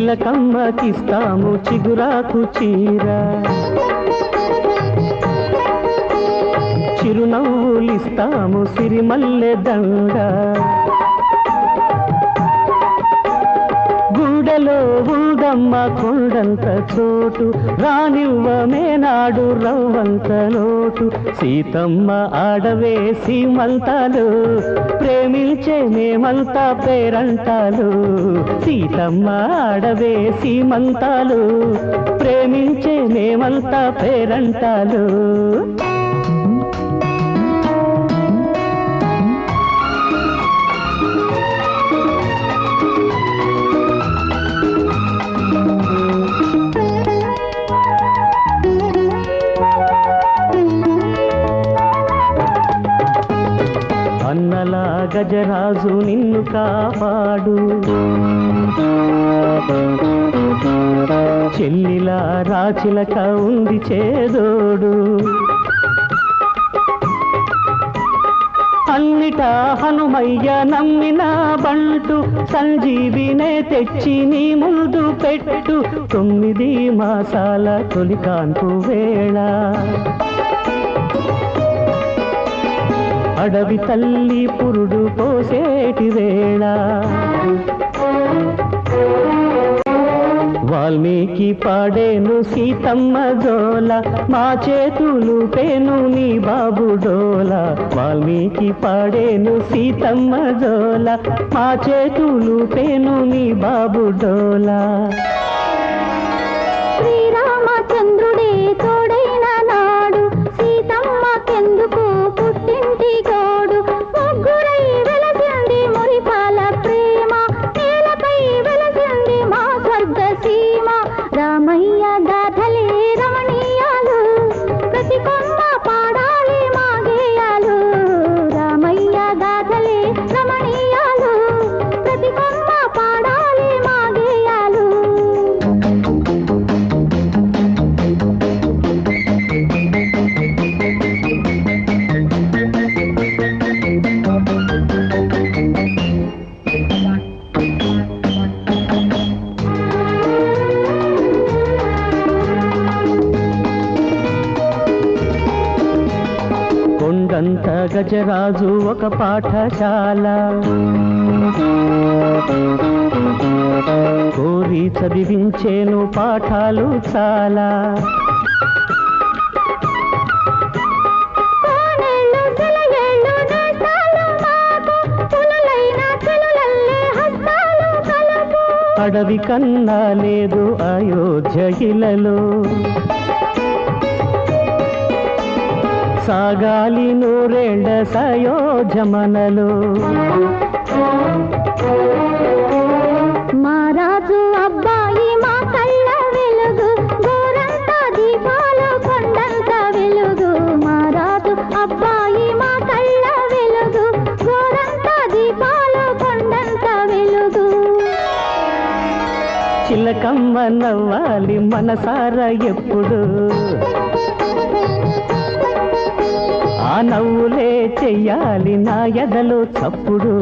చిలకమ్మకిస్తాము చిగురాకు చీర, చిరునవ్వులిస్తాము సిరిమల్లె దండ, గుండెలో ఉందమ్మ కొండంత చోటు, రానివ్వమేనాడు రవ్వంత లోటు. సీతమ్మ ఆడవే సీమంతాలు, ప్రేమించే మేమంతా పేరంటాలు. సీతమ్మ ఆడవే సీమంతాలు, ప్రేమించే మేమంతా పేరంటాలు. అన్నలా గజరాజు నిన్ను కాపాడు, చెల్లిలా రాచిలక ఉంది చేదోడు. అన్నిటా హనుమయ్య నమ్మిన బంటు, సంజీవినే తెచ్చి నీ ముందు పెట్టు. 9 మాసాల తొలి కాన్పు వేళ, అడవి తల్లి పురుడు పోసేటి వేళ. వాల్మీకి పాడేను సీతమ్మ జోల, మా చేతులు పేను నీ బాబు డోల. వాల్మీకి పాడేను సీతమ్మ జోల, మా చేతులు పేను నీ బాబు డోల. శ్రీరామచంద్రుడే తోడైన నాడు, సీతమ్మకెందుకు పుట్టింటి గోడు. ముగ్గురై వెలసింది మురిపాల ప్రేమ, నేలపై వెలసింది మా స్వర్గ సీమ. రామయ్య గాథలే రమణీయాలు, ప్రతి కొమ్మ పాడాలి మా గేయాలు. రామయ్య గాథలే రమణీయాలు, ప్రతి కొమ్మ పాడాలి మా గేయాలు. కొండంత గజరాజు ఒక పాఠశాల, కోరి చదివించేను పాఠాలు చాలా. అడవి కన్నా లేదు అయోధ్య ఇలలో, సాగాలి నూరేళ్ల సయోజమనలో. మా రాజు అబ్బాయి మా కళ్ళ వెలుగు, గోరంతా దీపాలు కొండంత వెలుగు. మా రాజు అబ్బాయి మా కళ్ళ వెలుగు, గోరంతా దీపాలు కొండంత వెలుగు. చిలకమ్మ నవ్వాలి మనసారా ఎప్పుడు, ఆ నవ్వులే చెయ్యాలి నా ఎదలో చప్పుడు.